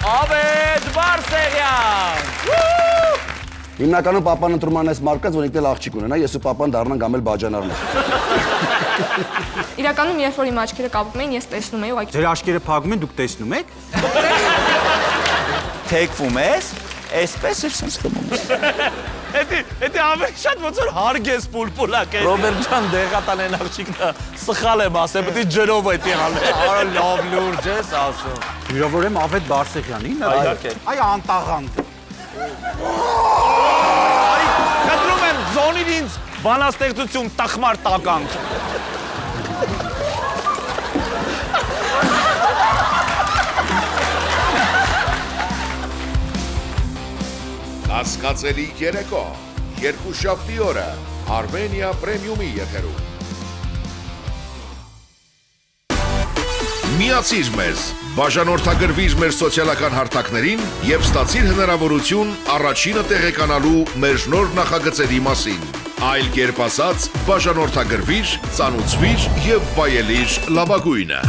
Ավետ Բարսեղյան։ Հիմնականում պապան ընտրման այս մարկած, որ ինքն էլ աղջիկ ունենա, ես ու պապան դառնանք ամել բաժանարներ։ Իրականում երբ որ իմ աչքերը կապում էին, ես տեսնում էի ուղղակի։ Ձեր աչքերը փակում են, դուք տեսնում եք։ Թեքվում ես, այսպես էր սենց խմում ես։ Էդի ավելի շատ ոնց որ հարգես պուլպուլակ է։ Ռոբերտ ջան, դեղատան են աղջիկնա, սխալ եմ ասել, պետք է ջրով էդի հալել։ Արա լավ լուրջ ես ասում։ Հյուրավորեմ Ավետ Բարսեղյանին։ Այ անտաղանդ։ Կտրում եմ զոնին ինձ բանաստեղծություն տախմար տականք։ Հասկացելի երեկո, երկուշաբթի օրը Armenia Premium-ի եթերում։ Միացիր մեզ, բաժանորդագրվիր մեր սոցիալական հարթակներին և ստացիր հնարավորություն առաջինը տեղեկանալու մեր նոր նախագծերի մասին։ Այլ կերպ ասած, բաժանորդագրվիր, ծանուցվիր և վայելիր լավագույնը։